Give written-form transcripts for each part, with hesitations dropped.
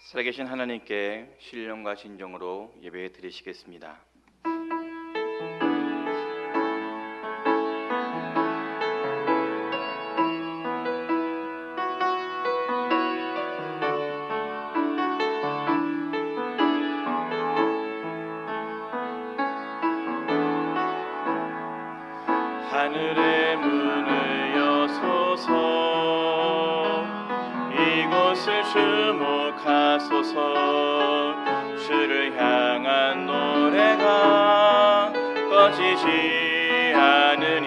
살아계신 하나님께 신령과 진정으로 예배 드리시겠습니다. 하늘의 문을 여소서, 이곳을 주목하소서. 주를 향한 노래가 꺼지지 않으니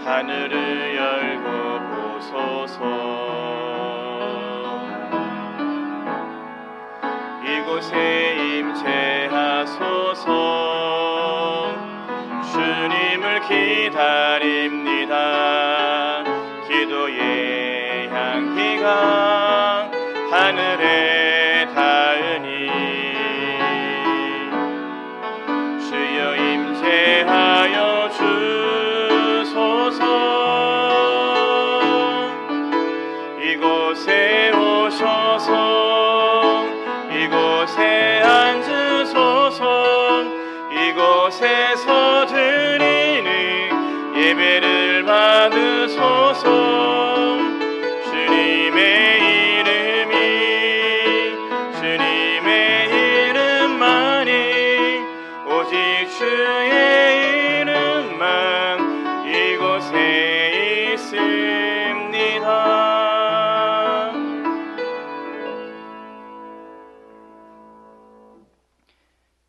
하늘을 열고 보소서. 이곳에 임재하소서. 주님을 기다립니다. 기도의 향기가 하늘에 닿으니 주여 임재하여 주소서. 이곳에 오셔서 이곳에 앉으소서. 이곳에서 드리는 예배를 받으소서. 주님의 이름만이 오직 주의 이름만 이곳에 있습니다.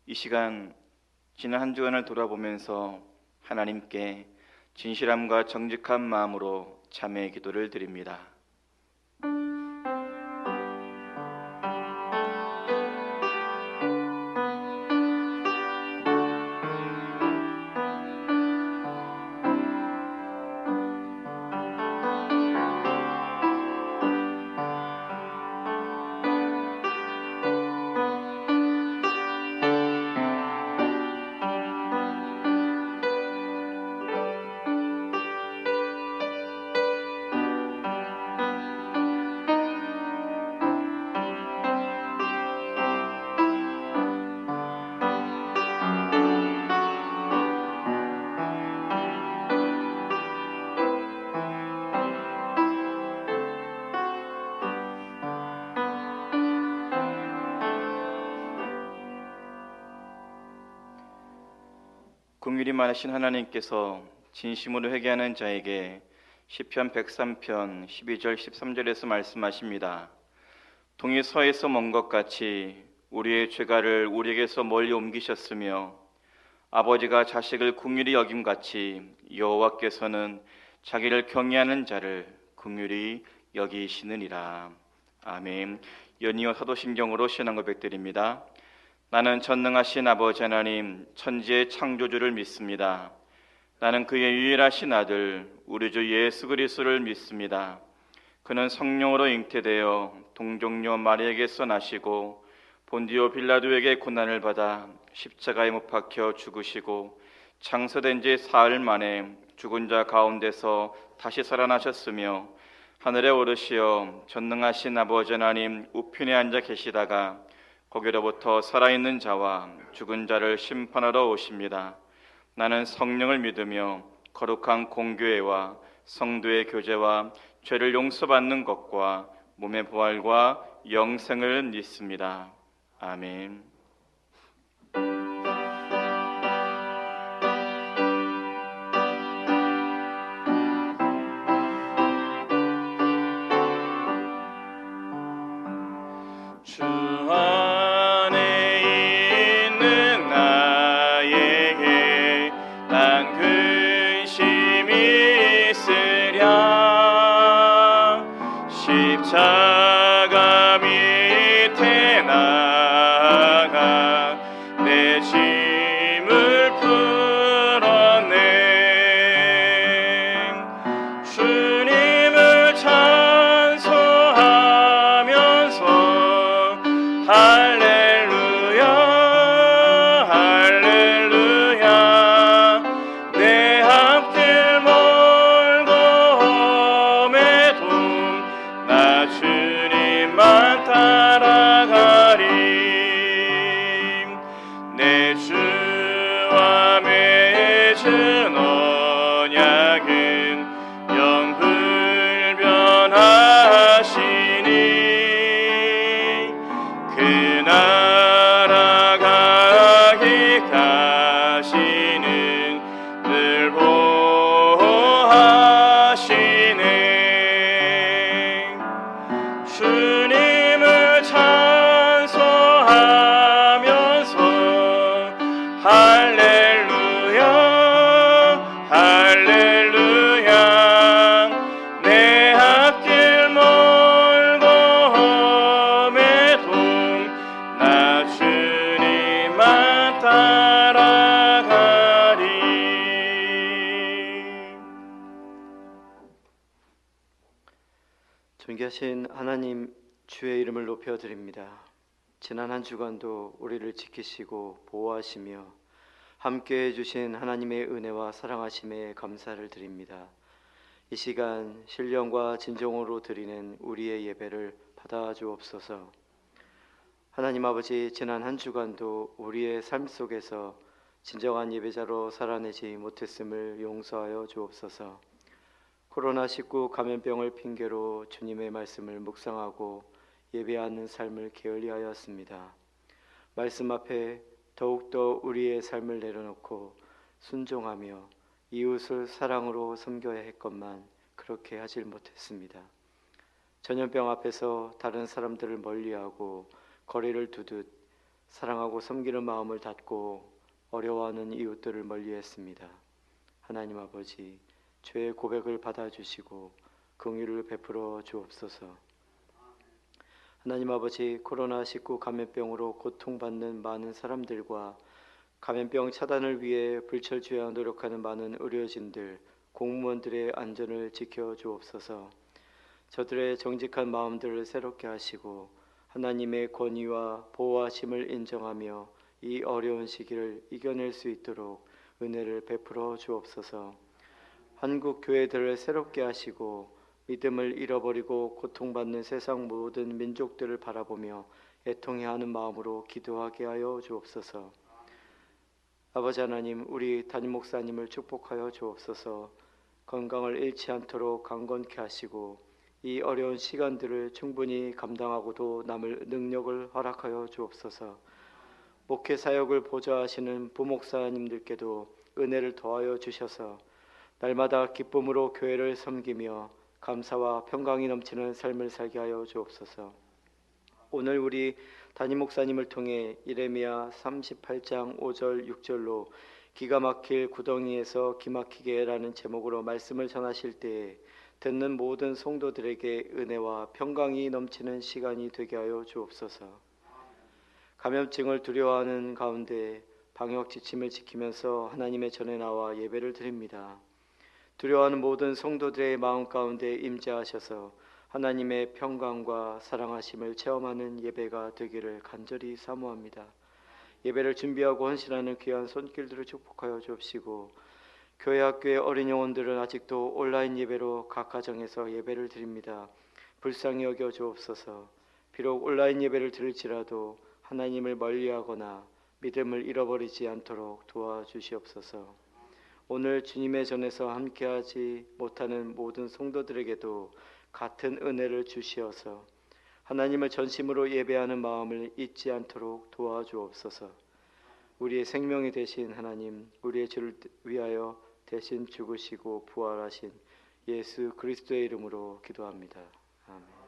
이 시간 지난 한 주간을 돌아보면서 하나님께 진실함과 정직한 마음으로 참회의 기도를 드립니다. 긍휼이 많으신 하나님께서 진심으로 회개하는 자에게 시편 103편 12절 13절에서 말씀하십니다. 동이 서에서 먼 것 같이 우리의 죄가를 우리에게서 멀리 옮기셨으며 아버지가 자식을 긍휼히 여김같이 여호와께서는 자기를 경외하는 자를 긍휼히 여기시느니라. 아멘. 연이어 사도신경으로 신앙 고백드립니다. 나는 전능하신 아버지 하나님 천지의 창조주를 믿습니다. 나는 그의 유일하신 아들 우리 주 예수 그리스도를 믿습니다. 그는 성령으로 잉태되어 동정녀 마리에게서 나시고 본디오 빌라도에게 고난을 받아 십자가에 못 박혀 죽으시고 장사된 지 사흘 만에 죽은 자 가운데서 다시 살아나셨으며 하늘에 오르시어 전능하신 아버지 하나님 우편에 앉아 계시다가 거기로부터 살아있는 자와 죽은 자를 심판하러 오십니다. 나는 성령을 믿으며 거룩한 공교회와 성도의 교제와 죄를 용서받는 것과 몸의 부활과 영생을 믿습니다. 아멘. 주 안에 있는 나에게 난 근심이 있으랴. 십자가 밑에 나가 내 짐을 풀어내 주님을 찬송하면서 할렐루야 할렐루야. 내 앞길 멀고 험해도 나 주 존귀하신 하나님, 주의 이름을 높여드립니다. 지난 한 주간도 우리를 지키시고 보호하시며 함께해 주신 하나님의 은혜와 사랑하심에 감사를 드립니다. 이 시간 신령과 진정으로 드리는 우리의 예배를 받아 주옵소서. 하나님 아버지, 지난 한 주간도 우리의 삶 속에서 진정한 예배자로 살아내지 못했음을 용서하여 주옵소서. 코로나19 감염병을 핑계로 주님의 말씀을 묵상하고 예배하는 삶을 게을리하였습니다. 말씀 앞에 더욱더 우리의 삶을 내려놓고 순종하며 이웃을 사랑으로 섬겨야 했건만 그렇게 하질 못했습니다. 전염병 앞에서 다른 사람들을 멀리하고 거리를 두듯 사랑하고 섬기는 마음을 닫고 어려워하는 이웃들을 멀리했습니다. 하나님 아버지, 죄의 고백을 받아주시고 긍휼을 베풀어 주옵소서. 하나님 아버지, 코로나19 감염병으로 고통받는 많은 사람들과 감염병 차단을 위해 불철주야 노력하는 많은 의료진들, 공무원들의 안전을 지켜 주옵소서. 저들의 정직한 마음들을 새롭게 하시고 하나님의 권위와 보호하심을 인정하며 이 어려운 시기를 이겨낼 수 있도록 은혜를 베풀어 주옵소서. 한국 교회들을 새롭게 하시고 믿음을 잃어버리고 고통받는 세상 모든 민족들을 바라보며 애통해야 하는 마음으로 기도하게 하여 주옵소서. 아버지 하나님, 우리 담임 목사님을 축복하여 주옵소서. 건강을 잃지 않도록 강건케 하시고 이 어려운 시간들을 충분히 감당하고도 남을 능력을 허락하여 주옵소서. 목회 사역을 보좌하시는 부목사님들께도 은혜를 더하여 주셔서 날마다 기쁨으로 교회를 섬기며 감사와 평강이 넘치는 삶을 살게 하여 주옵소서. 오늘 우리 담임 목사님을 통해 예레미야 38장 5절 6절로 기가 막힐 구덩이에서 기막히게라는 제목으로 말씀을 전하실 때에 듣는 모든 성도들에게 은혜와 평강이 넘치는 시간이 되게 하여 주옵소서. 감염증을 두려워하는 가운데 방역 지침을 지키면서 하나님의 전에 나와 예배를 드립니다. 두려워하는 모든 성도들의 마음 가운데 임재하셔서 하나님의 평강과 사랑하심을 체험하는 예배가 되기를 간절히 사모합니다. 예배를 준비하고 헌신하는 귀한 손길들을 축복하여 주옵시고 교회 학교의 어린 영혼들은 아직도 온라인 예배로 각 가정에서 예배를 드립니다. 불쌍히 여겨 주옵소서. 비록 온라인 예배를 드릴지라도 하나님을 멀리하거나 믿음을 잃어버리지 않도록 도와주시옵소서. 오늘 주님의 전에서 함께하지 못하는 모든 성도들에게도 같은 은혜를 주시어서 하나님을 전심으로 예배하는 마음을 잊지 않도록 도와주옵소서. 우리의 생명이 되신 하나님, 우리의 죄를 위하여 대신 죽으시고 부활하신 예수 그리스도의 이름으로 기도합니다. 아멘.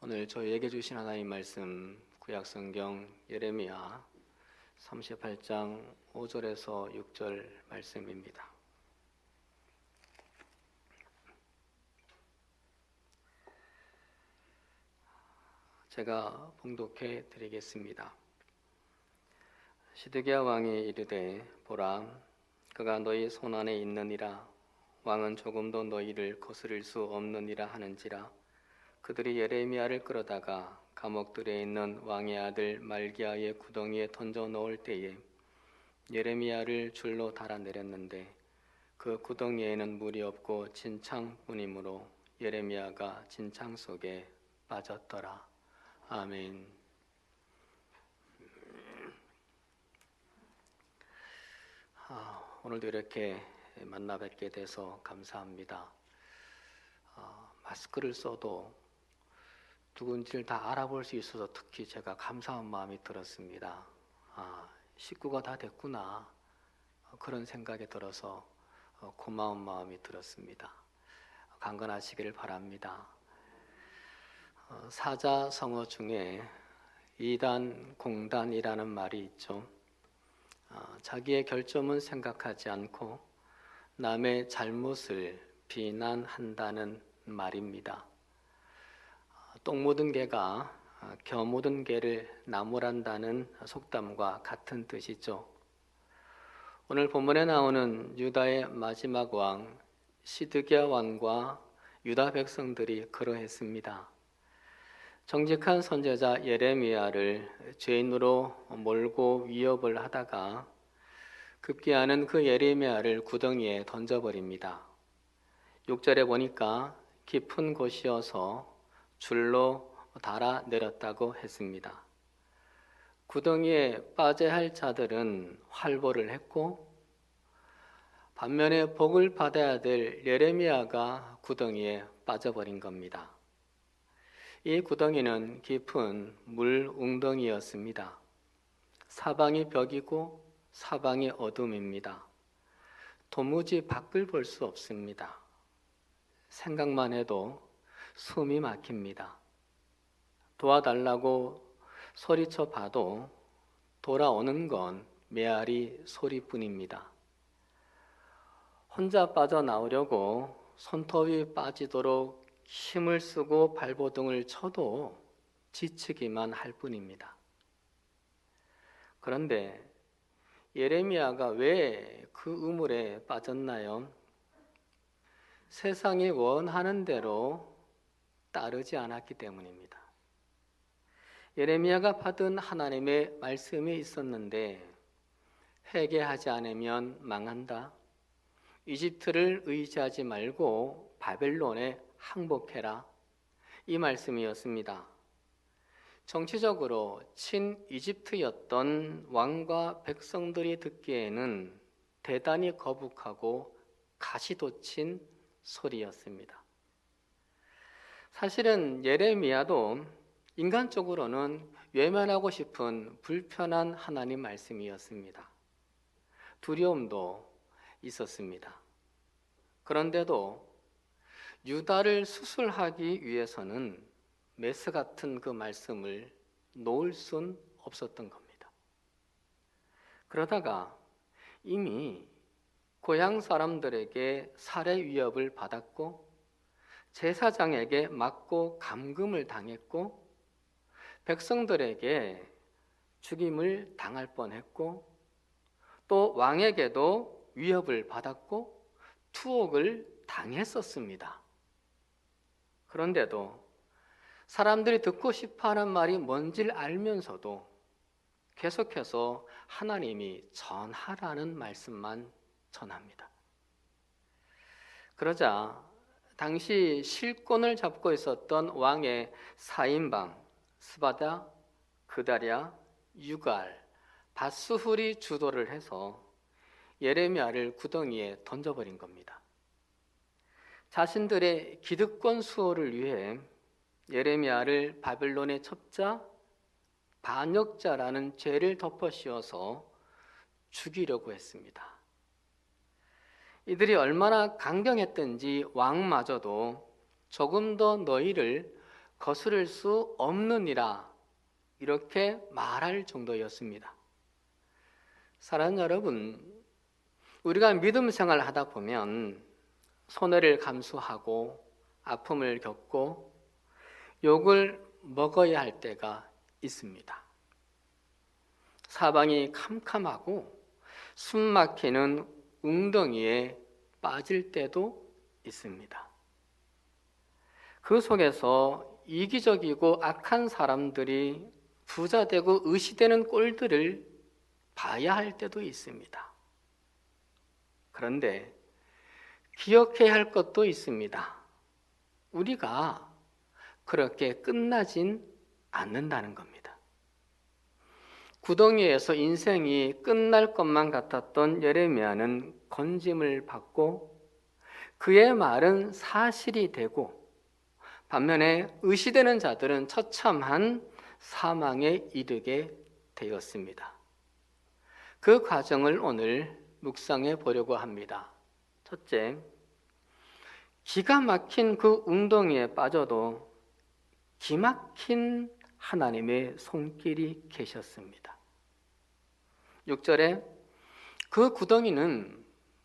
오늘 저희에게 주신 하나님 말씀 구약성경 예레미야 38장 5절에서 6절 말씀입니다. 제가 봉독해 드리겠습니다. 시드기야 왕이 이르되 보라, 그가 너희 손안에 있느니라. 왕은 조금도 너희를 거스릴 수 없느니라 하는지라. 그들이 예레미야를 끌어다가 감옥들에 있는 왕의 아들 말기야의 구덩이에 던져 넣을 때에 예레미야를 줄로 달아내렸는데 그 구덩이에는 물이 없고 진창뿐이므로 예레미야가 진창 속에 빠졌더라. 아멘. 오늘도 이렇게 만나 뵙게 돼서 감사합니다. 마스크를 써도 누군지를 다 알아볼 수 있어서 특히 제가 감사한 마음이 들었습니다. 식구가 다 됐구나, 그런 생각이 들어서 고마운 마음이 들었습니다. 강건하시기를 바랍니다. 사자성어 중에 이단, 공단이라는 말이 있죠. 자기의 결점은 생각하지 않고 남의 잘못을 비난한다는 말입니다. 똥 묻은 개가 겨 묻은 개를 나무란다는 속담과 같은 뜻이죠. 오늘 본문에 나오는 유다의 마지막 왕 시드기야 왕과 유다 백성들이 그러했습니다. 정직한 선지자 예레미야를 죄인으로 몰고 위협을 하다가 급기야는 그 예레미야를 구덩이에 던져버립니다. 6절에 보니까 깊은 곳이어서 줄로 달아 내렸다고 했습니다. 구덩이에 빠져야 할 자들은 활보를 했고, 반면에 복을 받아야 될 예레미야가 구덩이에 빠져버린 겁니다. 이 구덩이는 깊은 물 웅덩이였습니다. 사방이 벽이고 사방이 어둠입니다. 도무지 밖을 볼 수 없습니다. 생각만 해도 숨이 막힙니다. 도와달라고 소리쳐 봐도 돌아오는 건 메아리 소리뿐입니다. 혼자 빠져나오려고 손톱이 빠지도록 힘을 쓰고 발버둥을 쳐도 지치기만 할 뿐입니다. 그런데 예레미야가 왜 그 우물에 빠졌나요? 세상이 원하는 대로 따르지 않았기 때문입니다. 예레미야가 받은 하나님의 말씀이 있었는데, 회개하지 않으면 망한다. 이집트를 의지하지 말고 바벨론에 항복해라. 이 말씀이었습니다. 정치적으로 친이집트였던 왕과 백성들이 듣기에는 대단히 거북하고 가시돋친 소리였습니다. 사실은 예레미야도 인간적으로는 외면하고 싶은 불편한 하나님 말씀이었습니다. 두려움도 있었습니다. 그런데도 유다를 수술하기 위해서는 메스 같은 그 말씀을 놓을 순 없었던 겁니다. 그러다가 이미 고향 사람들에게 살해 위협을 받았고, 제사장에게 맞고 감금을 당했고, 백성들에게 죽임을 당할 뻔했고, 또 왕에게도 위협을 받았고 투옥을 당했었습니다. 그런데도 사람들이 듣고 싶어하는 말이 뭔지를 알면서도 계속해서 하나님이 전하라는 말씀만 전합니다. 그러자 당시 실권을 잡고 있었던 왕의 4인방 스바다, 그다랴, 유갈, 바스훌이 주도를 해서 예레미야를 구덩이에 던져버린 겁니다. 자신들의 기득권 수호를 위해 예레미야를 바벨론의 첩자, 반역자라는 죄를 덮어씌워서 죽이려고 했습니다. 이들이 얼마나 강경했던지 왕마저도 조금 더 너희를 거스를 수 없느니라, 이렇게 말할 정도였습니다. 사랑하는 여러분, 우리가 믿음 생활을 하다 보면 손해를 감수하고 아픔을 겪고 욕을 먹어야 할 때가 있습니다. 사방이 캄캄하고 숨 막히는 웅덩이에 빠질 때도 있습니다. 그 속에서 이기적이고 악한 사람들이 부자되고 의시되는 꼴들을 봐야 할 때도 있습니다. 그런데 기억해야 할 것도 있습니다. 우리가 그렇게 끝나진 않는다는 겁니다. 구덩이에서 인생이 끝날 것만 같았던 예레미야는 건짐을 받고 그의 말은 사실이 되고, 반면에 의시되는 자들은 처참한 사망에 이르게 되었습니다. 그 과정을 오늘 묵상해 보려고 합니다. 첫째, 기가 막힌 그 웅덩이에 빠져도 기막힌 하나님의 손길이 계셨습니다. 6절에 그 구덩이는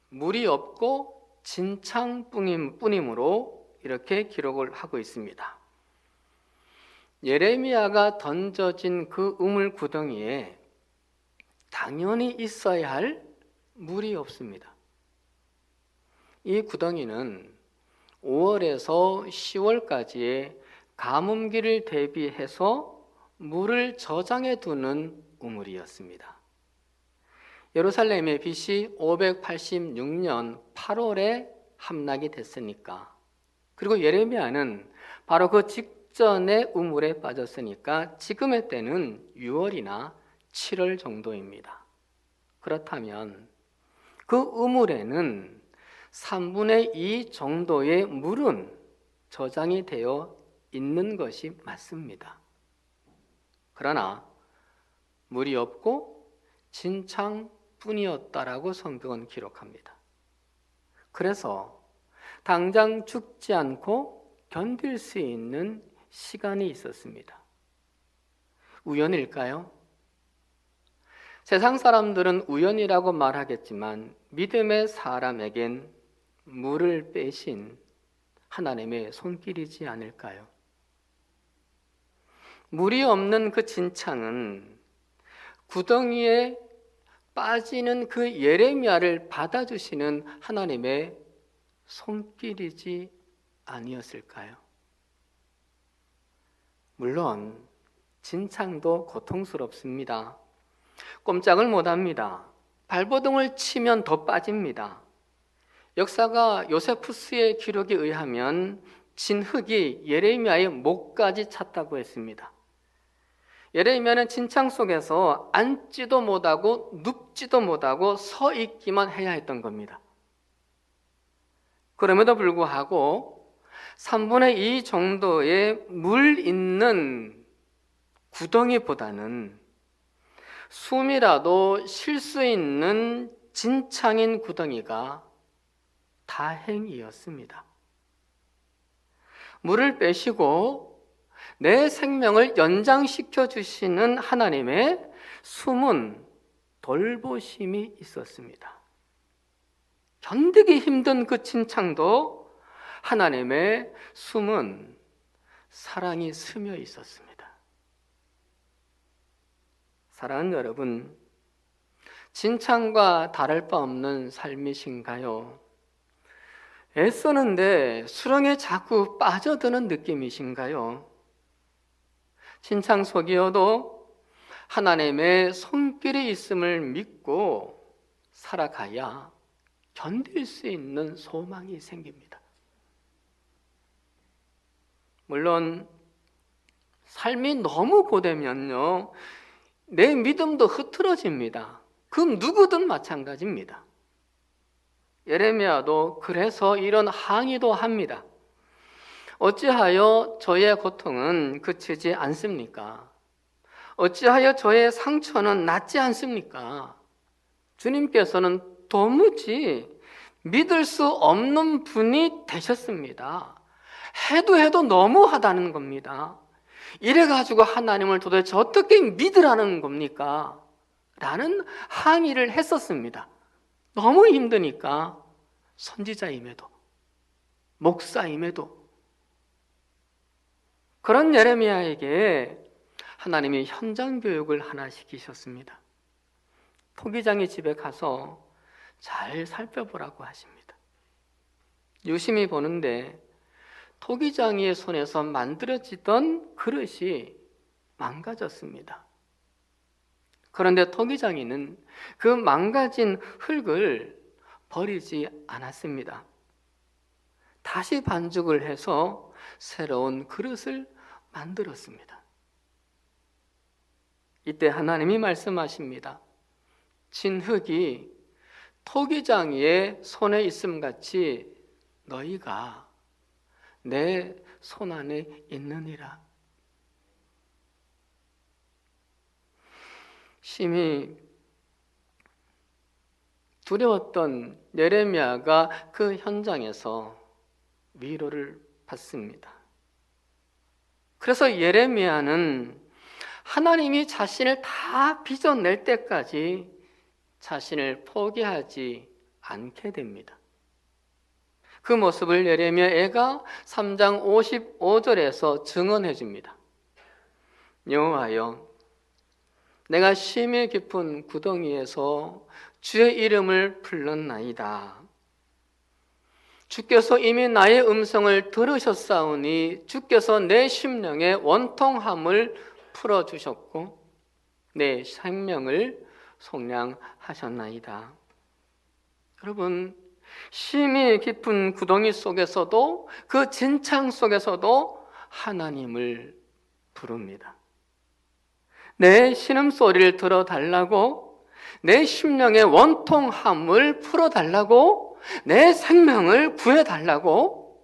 물이 없고 진창뿐이므로 이렇게 기록을 하고 있습니다. 예레미야가 던져진 그 우물 구덩이에 당연히 있어야 할 물이 없습니다. 이 구덩이는 5월에서 10월까지의 가뭄기를 대비해서 물을 저장해 두는 우물이었습니다. 예루살렘에 BC 586년 8월에 함락이 됐으니까, 그리고 예레미야는 바로 그 직전에 우물에 빠졌으니까 지금의 때는 6월이나 7월 정도입니다. 그렇다면 그 우물에는 3분의 2 정도의 물은 저장이 되어 있는 것이 맞습니다. 그러나 물이 없고 진창뿐이었다라고 성경은 기록합니다. 그래서 당장 죽지 않고 견딜 수 있는 시간이 있었습니다. 우연일까요? 세상 사람들은 우연이라고 말하겠지만 믿음의 사람에겐 물을 빼신 하나님의 손길이지 않을까요? 물이 없는 그 진창은 구덩이에 빠지는 그 예레미야를 받아주시는 하나님의 손길이지 아니었을까요? 물론 진창도 고통스럽습니다. 꼼짝을 못합니다. 발버둥을 치면 더 빠집니다. 역사가 요세푸스의 기록에 의하면 진흙이 예레미야의 목까지 찼다고 했습니다. 예레미야는 진창 속에서 앉지도 못하고 눕지도 못하고 서 있기만 해야 했던 겁니다. 그럼에도 불구하고 3분의 2 정도의 물 있는 구덩이보다는 숨이라도 쉴 수 있는 진창인 구덩이가 다행이었습니다. 물을 빼시고 내 생명을 연장시켜 주시는 하나님의 숨은 돌보심이 있었습니다. 견디기 힘든 그 진창도 하나님의 숨은 사랑이 스며 있었습니다. 사랑하는 여러분, 진창과 다를 바 없는 삶이신가요? 애쓰는데 수렁에 자꾸 빠져드는 느낌이신가요? 진창 속이어도 하나님의 손길이 있음을 믿고 살아가야 견딜 수 있는 소망이 생깁니다. 물론 삶이 너무 고되면요, 내 믿음도 흐트러집니다. 그럼 누구든 마찬가지입니다. 예레미야도 그래서 이런 항의도 합니다. 어찌하여 저의 고통은 그치지 않습니까? 어찌하여 저의 상처는 낫지 않습니까? 주님께서는 도무지 믿을 수 없는 분이 되셨습니다. 해도 너무하다는 겁니다. 이래가지고 하나님을 도대체 어떻게 믿으라는 겁니까? 라는 항의를 했었습니다. 너무 힘드니까, 선지자임에도 목사임에도. 그런 예레미야에게 하나님이 현장 교육을 하나 시키셨습니다. 토기장의 집에 가서 잘 살펴보라고 하십니다. 유심히 보는데 토기장이의 손에서 만들어지던 그릇이 망가졌습니다. 그런데 토기장이는 그 망가진 흙을 버리지 않았습니다. 다시 반죽을 해서 새로운 그릇을 만들었습니다. 이때 하나님이 말씀하십니다. 진흙이 토기장이의 손에 있음 같이 너희가 내 손 안에 있느니라. 심히 두려웠던 예레미야가 그 현장에서 위로를 받습니다. 그래서 예레미야는 하나님이 자신을 다 빚어낼 때까지 자신을 포기하지 않게 됩니다. 그 모습을 예레미야가 3장 55절에서 증언해 줍니다. 여호와여, 내가 심히 깊은 구덩이에서 주의 이름을 불렀나이다. 주께서 이미 나의 음성을 들으셨사오니 주께서 내 심령의 원통함을 풀어주셨고 내 생명을 속량하셨나이다. 여러분, 심히 깊은 구덩이 속에서도 그 진창 속에서도 하나님을 부릅니다. 내 신음소리를 들어달라고, 내 심령의 원통함을 풀어달라고, 내 생명을 구해달라고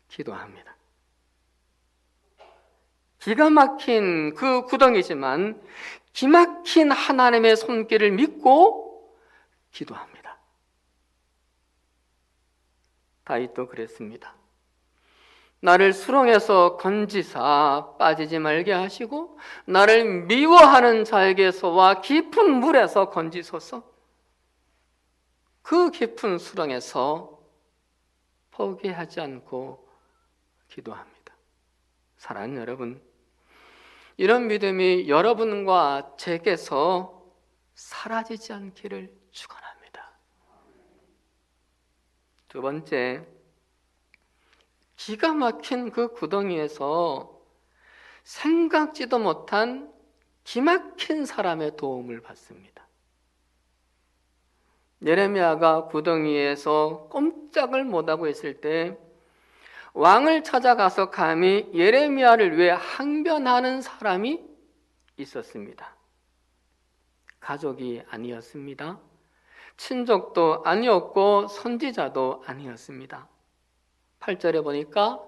기도합니다. 기가 막힌 그 구덩이지만 기막힌 하나님의 손길을 믿고 기도합니다. 다윗도 그랬습니다. 나를 수렁에서 건지사 빠지지 말게 하시고 나를 미워하는 자에게서와 깊은 물에서 건지소서. 그 깊은 수렁에서 포기하지 않고 기도합니다. 사랑하는 여러분, 이런 믿음이 여러분과 제게서 사라지지 않기를 축원합니다. 두 번째, 기가 막힌 그 구덩이에서 생각지도 못한 기막힌 사람의 도움을 받습니다. 예레미야가 구덩이에서 꼼짝을 못하고 있을 때 왕을 찾아가서 감히 예레미야를 위해 항변하는 사람이 있었습니다. 가족이 아니었습니다. 친족도 아니었고 선지자도 아니었습니다. 8절에 보니까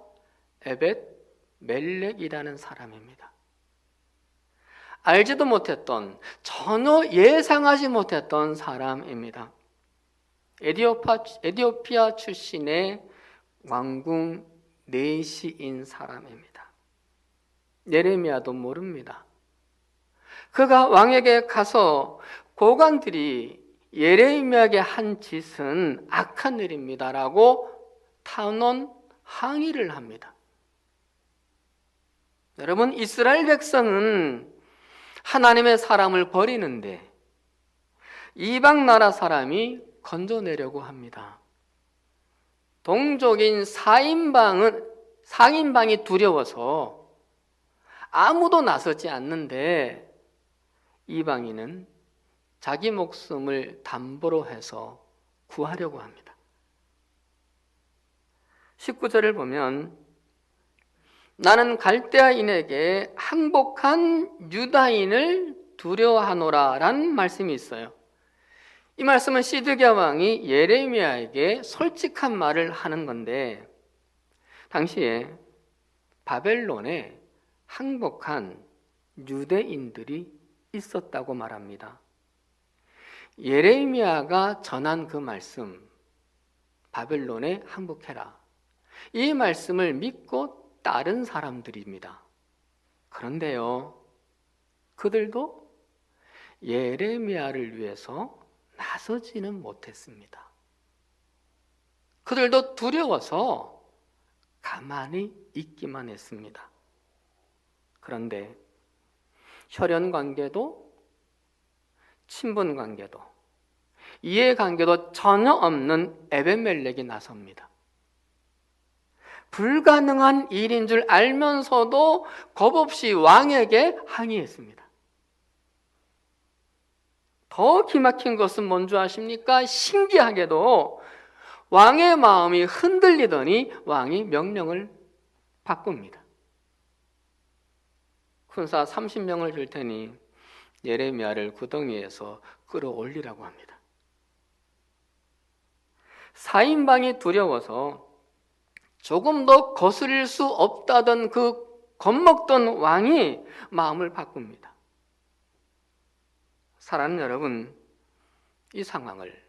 에벳 멜렉이라는 사람입니다. 알지도 못했던, 전혀 예상하지 못했던 사람입니다. 에디오피아 출신의 왕궁 내시인 사람입니다. 예레미야도 모릅니다. 그가 왕에게 가서 고관들이 예레미야에게 한 짓은 악한 일입니다라고 탄원 항의를 합니다. 여러분, 이스라엘 백성은 하나님의 사람을 버리는데 이방 나라 사람이 건져내려고 합니다. 동족인 상인방이 두려워서 아무도 나서지 않는데 이방인은 자기 목숨을 담보로 해서 구하려고 합니다. 19절을 보면 나는 갈대아인에게 항복한 유다인을 두려워하노라 라는 말씀이 있어요. 이 말씀은 시드기야 왕이 예레미야에게 솔직한 말을 하는 건데 당시에 바벨론에 항복한 유대인들이 있었다고 말합니다. 예레미야가 전한 그 말씀, 바벨론에 항복해라, 이 말씀을 믿고 따른 사람들입니다. 그런데요, 그들도 예레미야를 위해서 나서지는 못했습니다. 그들도 두려워서 가만히 있기만 했습니다. 그런데 혈연관계도 친분관계도 이해관계도 전혀 없는 에벳멜렉이 나섭니다. 불가능한 일인 줄 알면서도 겁없이 왕에게 항의했습니다. 더 기막힌 것은 뭔지 아십니까? 신기하게도 왕의 마음이 흔들리더니 왕이 명령을 바꿉니다. 군사 30명을 줄 테니 예레미야를 구덩이에서 끌어올리라고 합니다. 4인방이 두려워서 조금 더 거스릴 수 없다던 그 겁먹던 왕이 마음을 바꿉니다. 사랑하는 여러분, 이 상황을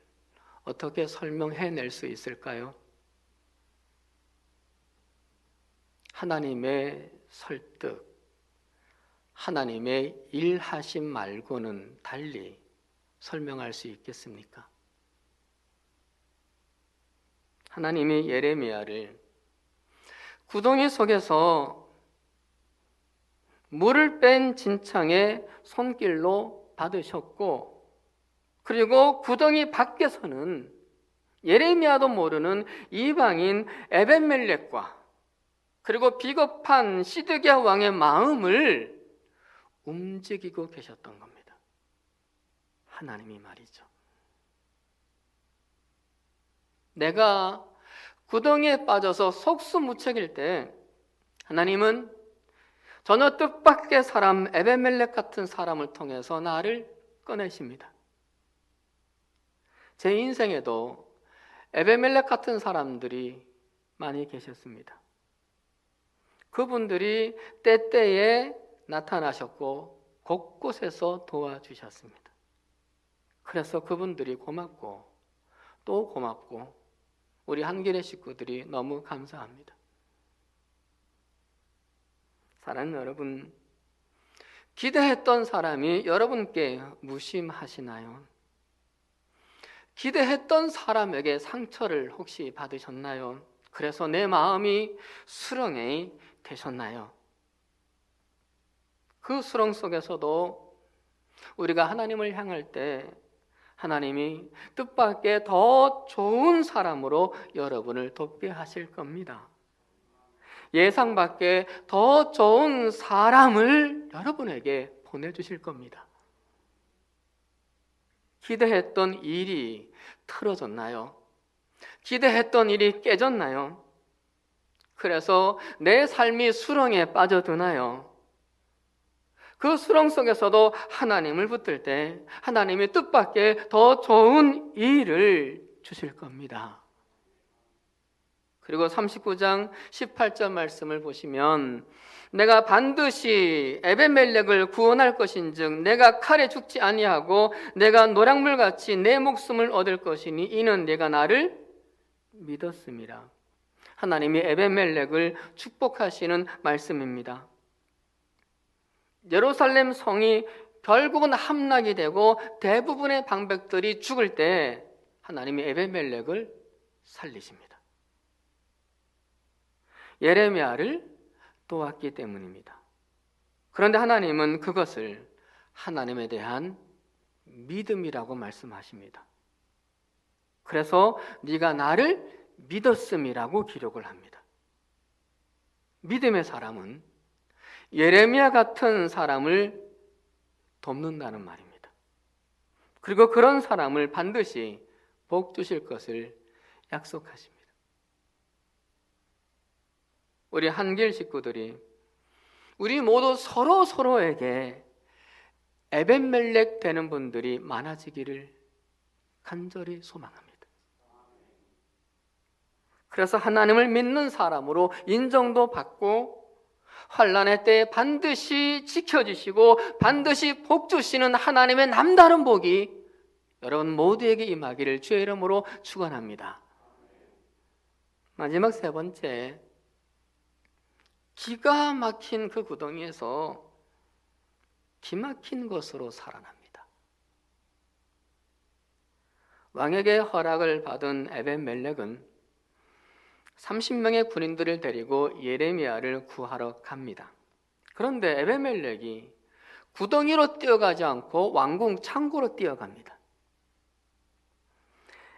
어떻게 설명해낼 수 있을까요? 하나님의 설득, 하나님의 일하심 말고는 달리 설명할 수 있겠습니까? 하나님이 예레미야를 구덩이 속에서 물을 뺀 진창에 손길로 받으셨고, 그리고 구덩이 밖에서는 예레미야도 모르는 이방인 에벤멜렉과 그리고 비겁한 시드기야 왕의 마음을 움직이고 계셨던 겁니다. 하나님이 말이죠. 내가 구덩이에 빠져서 속수무책일 때 하나님은 전혀 뜻밖의 사람 에벤멜렉 같은 사람을 통해서 나를 꺼내십니다. 제 인생에도 에벤멜렉 같은 사람들이 많이 계셨습니다. 그분들이 때때에 나타나셨고 곳곳에서 도와주셨습니다. 그래서 그분들이 고맙고 또 고맙고 우리 한길의 식구들이 너무 감사합니다. 사랑하는 여러분, 기대했던 사람이 여러분께 무심하시나요? 기대했던 사람에게 상처를 혹시 받으셨나요? 그래서 내 마음이 수렁이 되셨나요? 그 수렁 속에서도 우리가 하나님을 향할 때 하나님이 뜻밖의 더 좋은 사람으로 여러분을 돕게 하실 겁니다. 예상 밖의 더 좋은 사람을 여러분에게 보내주실 겁니다. 기대했던 일이 틀어졌나요? 기대했던 일이 깨졌나요? 그래서 내 삶이 수렁에 빠져드나요? 그 수렁 속에서도 하나님을 붙들 때 하나님이 뜻밖의 더 좋은 일을 주실 겁니다. 그리고 39장 18절 말씀을 보시면 내가 반드시 에벤멜렉을 구원할 것인즉 내가 칼에 죽지 아니하고 내가 노량물같이 내 목숨을 얻을 것이니 이는 내가 나를 믿었습니다. 하나님이 에벤멜렉을 축복하시는 말씀입니다. 예루살렘 성이 결국은 함락이 되고 대부분의 방백들이 죽을 때 하나님이 에벤멜렉을 살리십니다. 예레미야를 도왔기 때문입니다. 그런데 하나님은 그것을 하나님에 대한 믿음이라고 말씀하십니다. 그래서 네가 나를 믿었음이라고 기록을 합니다. 믿음의 사람은 예레미야 같은 사람을 돕는다는 말입니다. 그리고 그런 사람을 반드시 복 주실 것을 약속하십니다. 우리 한길 식구들이 우리 모두 서로에게 에벤멜렉 되는 분들이 많아지기를 간절히 소망합니다. 그래서 하나님을 믿는 사람으로 인정도 받고 환난의 때에 반드시 지켜주시고 반드시 복 주시는 하나님의 남다른 복이 여러분 모두에게 임하기를 주의 이름으로 축원합니다. 마지막 세 번째, 기가 막힌 그 구덩이에서 기막힌 것으로 살아납니다. 왕에게 허락을 받은 에벤멜렉은 30명의 군인들을 데리고 예레미야를 구하러 갑니다. 그런데 에벤멜렉이 구덩이로 뛰어가지 않고 왕궁 창고로 뛰어갑니다.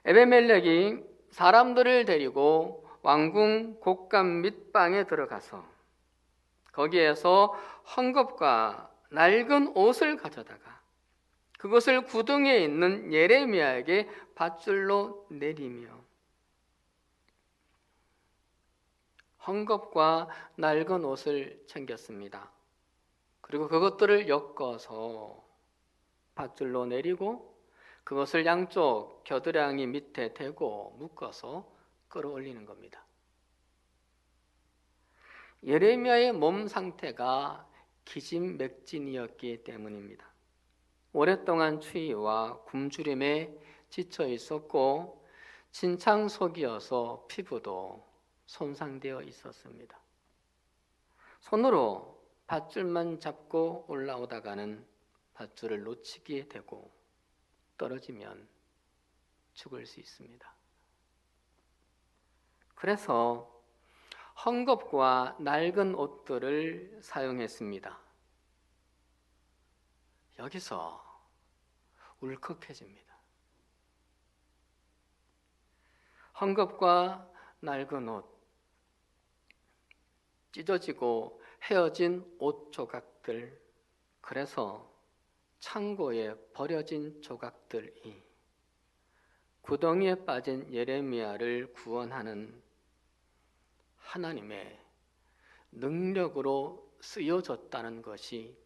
에벤멜렉이 사람들을 데리고 왕궁 곡간 밑방에 들어가서 거기에서 헝겊과 낡은 옷을 가져다가 그것을 구덩이에 있는 예레미야에게 밧줄로 내리며 헝겊과 낡은 옷을 챙겼습니다. 그리고 그것들을 엮어서 밧줄로 내리고 그것을 양쪽 겨드랑이 밑에 대고 묶어서 끌어올리는 겁니다. 예레미야의 몸 상태가 기진맥진이었기 때문입니다. 오랫동안 추위와 굶주림에 지쳐 있었고 진창속이어서 피부도 손상되어 있었습니다. 손으로 밧줄만 잡고 올라오다가는 밧줄을 놓치게 되고 떨어지면 죽을 수 있습니다. 그래서 헝겊과 낡은 옷들을 사용했습니다. 여기서 울컥해집니다. 헝겊과 낡은 옷, 찢어지고 헤어진 옷 조각들, 그래서 창고에 버려진 조각들이 구덩이에 빠진 예레미야를 구원하는 하나님의 능력으로 쓰여졌다는 것이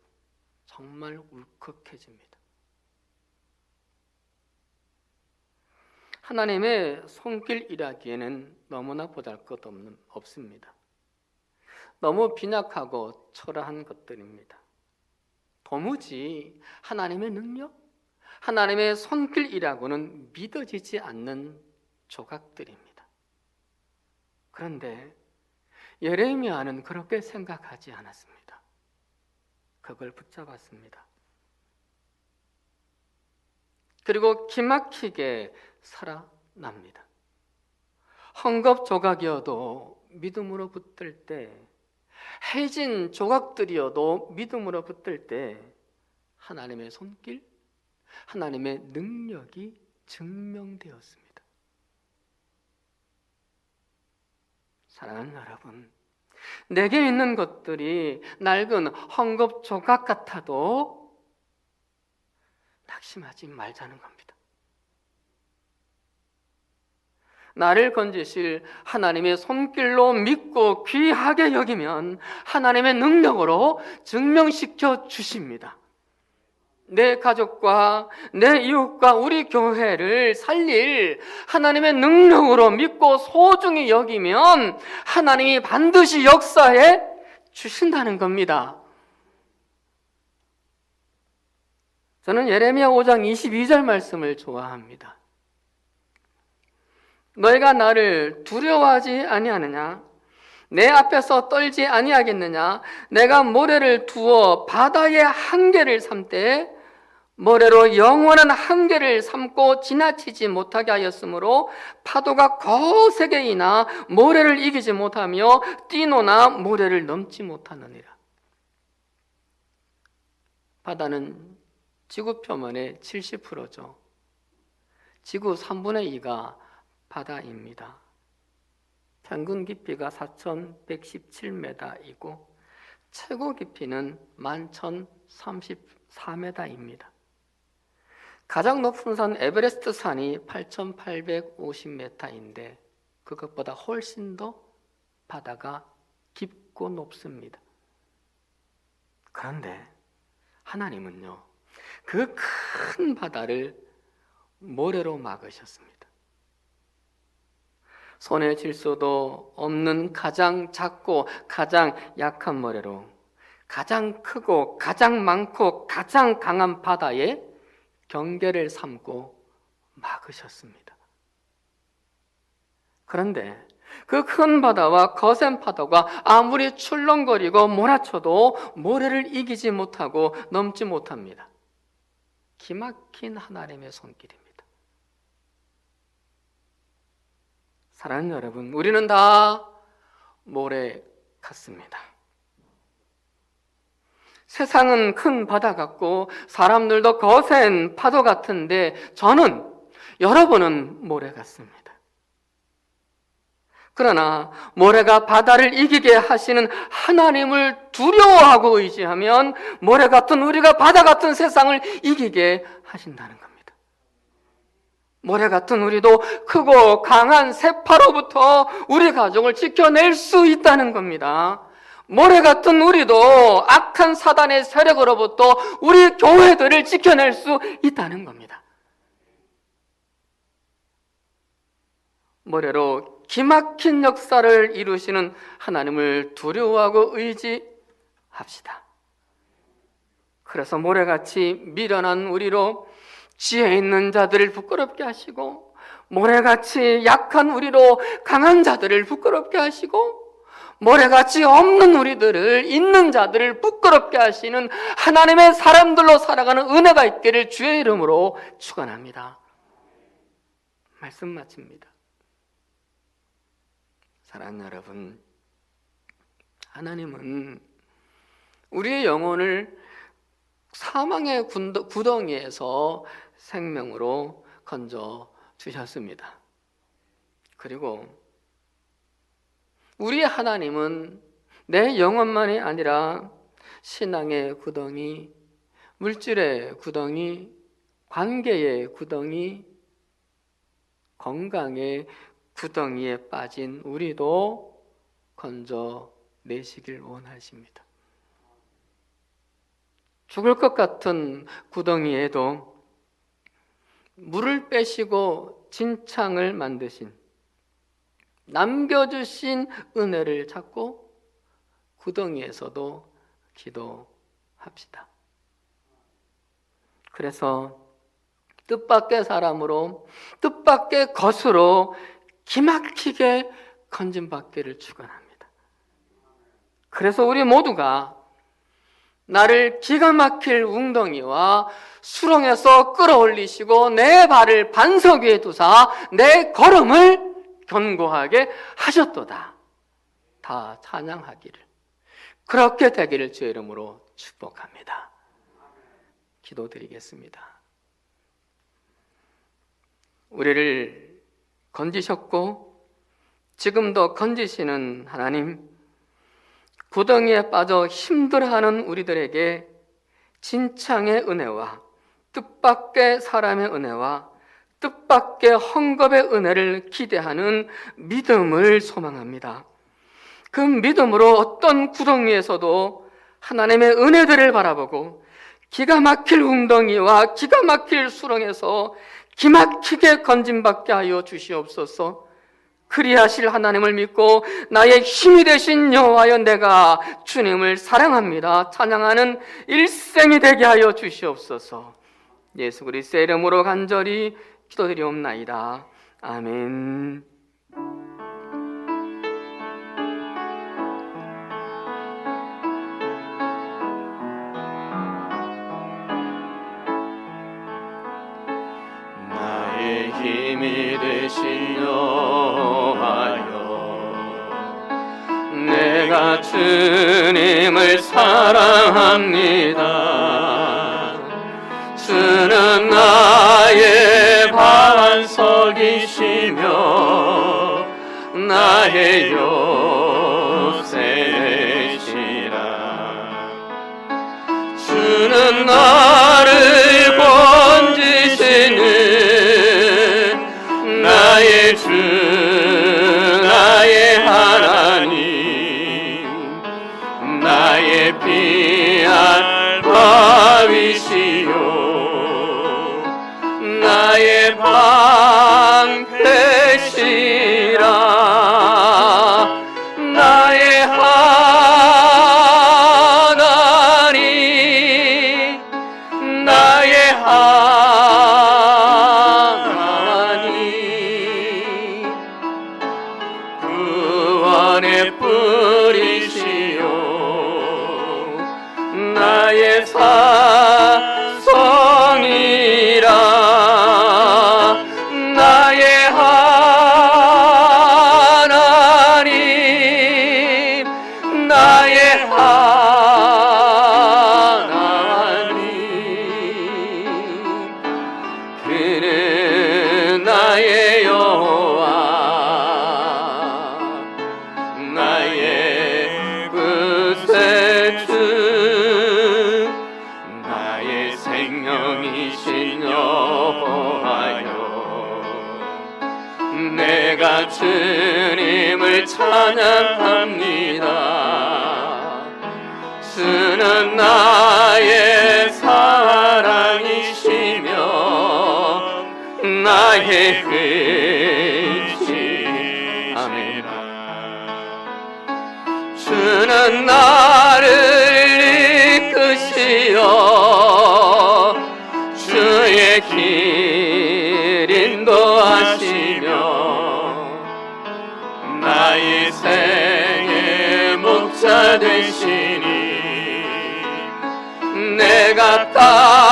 정말 울컥해집니다. 하나님의 손길이라기에는 너무나 보잘것없습니다. 너무 빈약하고 초라한 것들입니다. 도무지 하나님의 능력, 하나님의 손길이라고는 믿어지지 않는 조각들입니다. 그런데 예레미야는 그렇게 생각하지 않았습니다. 그걸 붙잡았습니다. 그리고 기막히게 살아납니다. 헝겊 조각이어도 믿음으로 붙들 때, 해진 조각들이어도 믿음으로 붙들 때 하나님의 손길, 하나님의 능력이 증명되었습니다. 사랑하는 여러분, 내게 있는 것들이 낡은 헝겊 조각 같아도 낙심하지 말자는 겁니다. 나를 건지실 하나님의 손길로 믿고 귀하게 여기면 하나님의 능력으로 증명시켜 주십니다. 내 가족과 내 이웃과 우리 교회를 살릴 하나님의 능력으로 믿고 소중히 여기면 하나님이 반드시 역사해 주신다는 겁니다. 저는 예레미야 5장 22절 말씀을 좋아합니다. 너희가 나를 두려워하지 아니하느냐? 내 앞에서 떨지 아니하겠느냐? 내가 모래를 두어 바다의 한계를 삼되 모래로 영원한 한계를 삼고 지나치지 못하게 하였으므로 파도가 거세게 이나 모래를 이기지 못하며 뛰노나 모래를 넘지 못하느니라. 바다는 지구 표면의 70%죠. 지구 3분의 2가 바다입니다. 평균 깊이가 4,117m이고 최고 깊이는 11,034m입니다. 가장 높은 산 에베레스트 산이 8,850m인데 그것보다 훨씬 더 바다가 깊고 높습니다. 그런데 하나님은요, 그 큰 바다를 모래로 막으셨습니다. 손에 쥘 수도 없는 가장 작고 가장 약한 모래로 가장 크고 가장 많고 가장 강한 바다에 경계를 삼고 막으셨습니다. 그런데 그 큰 바다와 거센 파도가 아무리 출렁거리고 몰아쳐도 모래를 이기지 못하고 넘지 못합니다. 기막힌 하나님의 손길입니다. 사랑하는 여러분, 우리는 다 모래 같습니다. 세상은 큰 바다 같고 사람들도 거센 파도 같은데 여러분은 모래 같습니다. 그러나 모래가 바다를 이기게 하시는 하나님을 두려워하고 의지하면 모래 같은 우리가 바다 같은 세상을 이기게 하신다는 겁니다. 모래 같은 우리도 크고 강한 세파로부터 우리 가족을 지켜낼 수 있다는 겁니다. 모래 같은 우리도 악한 사단의 세력으로부터 우리 교회들을 지켜낼 수 있다는 겁니다. 모래로 기막힌 역사를 이루시는 하나님을 두려워하고 의지합시다. 그래서 모래같이 미련한 우리로 지혜 있는 자들을 부끄럽게 하시고, 모래같이 약한 우리로 강한 자들을 부끄럽게 하시고, 모래같이 없는 우리들을, 있는 자들을 부끄럽게 하시는 하나님의 사람들로 살아가는 은혜가 있기를 주의 이름으로 축원합니다. 말씀 마칩니다. 사랑하는 여러분, 하나님은 우리의 영혼을 사망의 구덩이에서 생명으로 건져 주셨습니다. 그리고 우리의 하나님은 내 영혼만이 아니라 신앙의 구덩이, 물질의 구덩이, 관계의 구덩이, 건강의 구덩이에 빠진 우리도 건져내시길 원하십니다. 죽을 것 같은 구덩이에도 물을 빼시고 진창을 만드신, 남겨주신 은혜를 찾고 구덩이에서도 기도합시다. 그래서 뜻밖의 사람으로, 뜻밖의 것으로 기막히게 건진받기를 축원합니다. 그래서 우리 모두가 나를 기가 막힐 웅덩이와 수렁에서 끌어올리시고 내 발을 반석 위에 두사 내 걸음을 견고하게 하셨도다, 다 찬양하기를, 그렇게 되기를 주의 이름으로 축복합니다. 기도드리겠습니다. 우리를 건지셨고 지금도 건지시는 하나님, 구덩이에 빠져 힘들어하는 우리들에게 진창의 은혜와 뜻밖의 사람의 은혜와 뜻밖의 헝겊의 은혜를 기대하는 믿음을 소망합니다. 그 믿음으로 어떤 구덩이에서도 하나님의 은혜들을 바라보고 기가 막힐 웅덩이와 기가 막힐 수렁에서 기막히게 건짐받게 하여 주시옵소서. 그리하실 하나님을 믿고 나의 힘이 되신 여호와여, 내가 주님을 사랑합니다 찬양하는 일생이 되게 하여 주시옵소서. 예수 그리스도의 이름으로 간절히 기도드리옵나이다. 아멘. 나의 힘이 되신 여호와여, 내가 주님을 사랑합니다. 주는 나의 반석이시며 나의 요새시라. 주는 나를 건지시는 나의 주, 나의 하나님, 나의 피할 바위시요 나의 방패시라. 나의 하나님, 나의 하나님, 구원의 뿌리시요 나의 사성이라. 나의 하나님, 나의 하나님, 그는 나의 여호와, 나의 구세주, 나의 생명이신 여호와여, 내가 주님을 찬양합니다. 주는 나의 사랑이시며 나의 의지시라. 주는 나를 이끄시어 주의 길 인도하시며 나의 생의 목자 되시니 내가 따르리라.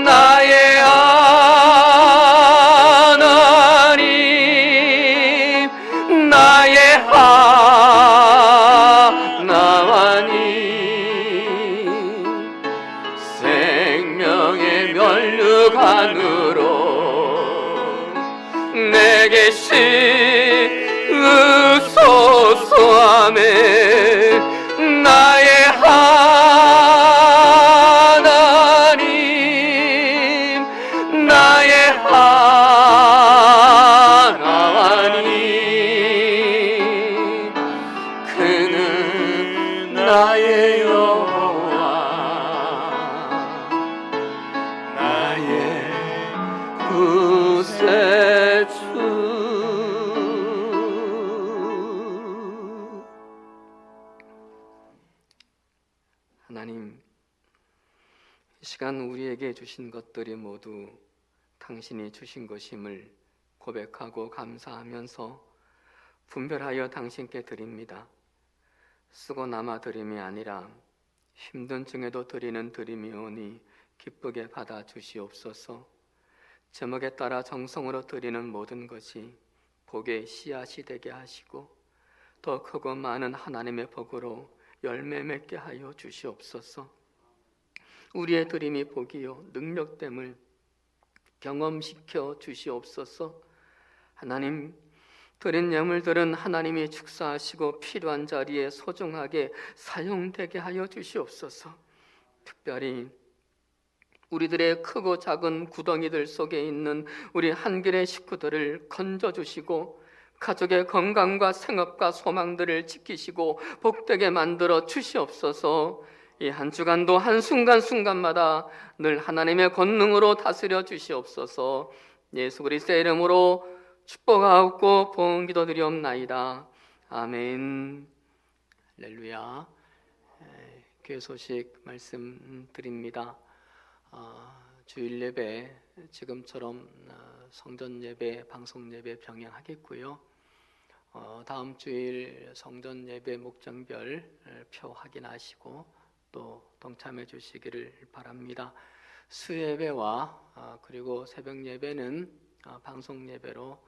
나의 하나님 나의 하나님 생명의 면류관으로 내게 씌우소서하며 나의 하나님 나의 하나님 그는 나의 여호와 나의 구세주. 하나님, 이 시간 우리에게 주신 것들이 모두 당신이 주신 것임을 고백하고 감사하면서 분별하여 당신께 드립니다. 쓰고 남아 드림이 아니라 힘든 중에도 드리는 드림이오니 기쁘게 받아 주시옵소서. 제목에 따라 정성으로 드리는 모든 것이 복의 씨앗이 되게 하시고 더 크고 많은 하나님의 복으로 열매 맺게 하여 주시옵소서. 우리의 드림이 복이요 능력됨을 경험시켜 주시옵소서. 하나님, 드린 예물들은 하나님이 축사하시고 필요한 자리에 소중하게 사용되게 하여 주시옵소서. 특별히 우리들의 크고 작은 구덩이들 속에 있는 우리 한길의 식구들을 건져주시고 가족의 건강과 생업과 소망들을 지키시고 복되게 만들어 주시옵소서. 이 한 주간도 한순간순간마다 늘 하나님의 권능으로 다스려 주시옵소서. 예수 그리스도의 이름으로 축복하옵고 부恩기도드리옵나이다. 아멘. 할렐루야. 교회 소식 말씀드립니다. 주일 예배 지금처럼 성전 예배, 방송 예배 병행하겠고요. 다음 주일 성전 예배 목장별 표 확인하시고 또 동참해 주시기를 바랍니다. 수예배와 그리고 새벽 예배는 방송 예배로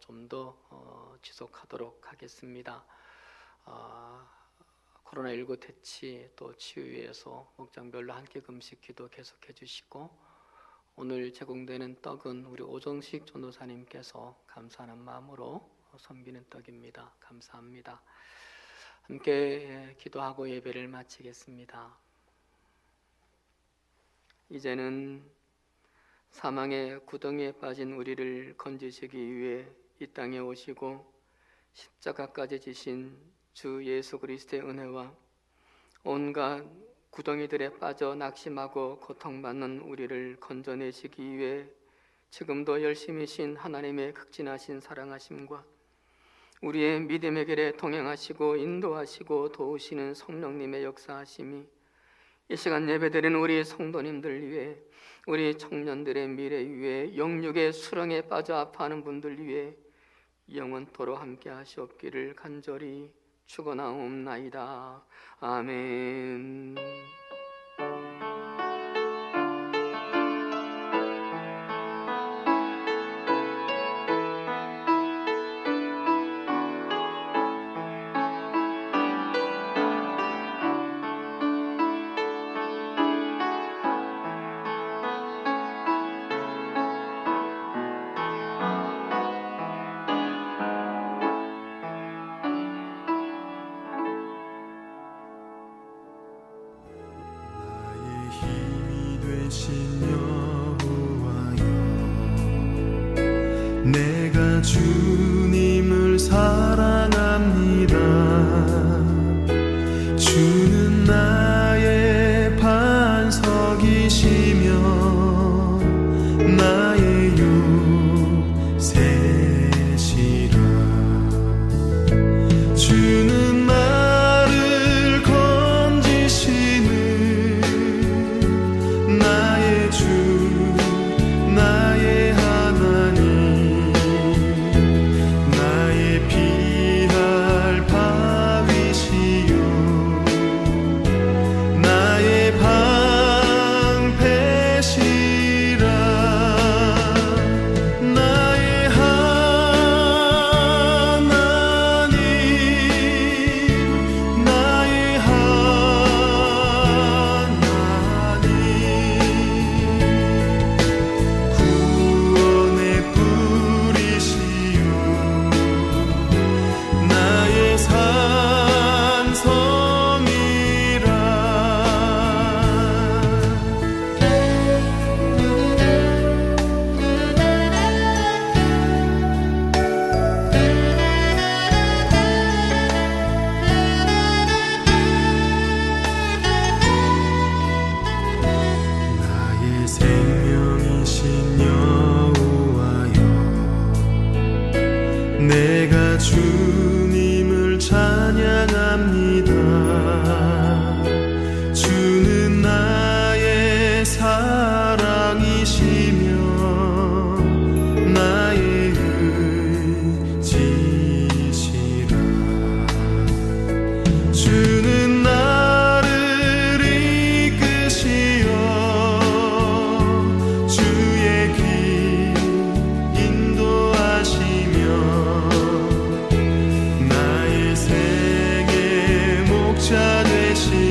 좀 더 지속하도록 하겠습니다. 코로나19 퇴치 또 치유에서 목장별로 함께 금식 기도 계속해 주시고 오늘 제공되는 떡은 우리 오정식 전도사님께서 감사하는 마음으로 섬기는 떡입니다. 감사합니다. 함께 기도하고 예배를 마치겠습니다. 이제는 사망의 구덩이에 빠진 우리를 건지시기 위해 이 땅에 오시고 십자가까지 지신 주 예수 그리스도의 은혜와 온갖 구덩이들에 빠져 낙심하고 고통받는 우리를 건져내시기 위해 지금도 열심히 신 하나님의 극진하신 사랑하심과 우리의 믿음의 길에 동행하시고 인도하시고 도우시는 성령님의 역사하심이 이 시간 예배드리는 우리 성도님들 위해 우리 청년들의 미래 위해 영육의 수렁에 빠져 아파하는 분들 위해 영원토록 함께 하시옵기를 간절히 축원하옵나이다. 아멘. 내가 주님을 사랑합니다. 내가 주님을 찬양합니다. 주는 나의 사랑이시며 나의 의지시라. 주는 나를 이끄시어 주의 길 인도하시며 나의 생의 목자 되시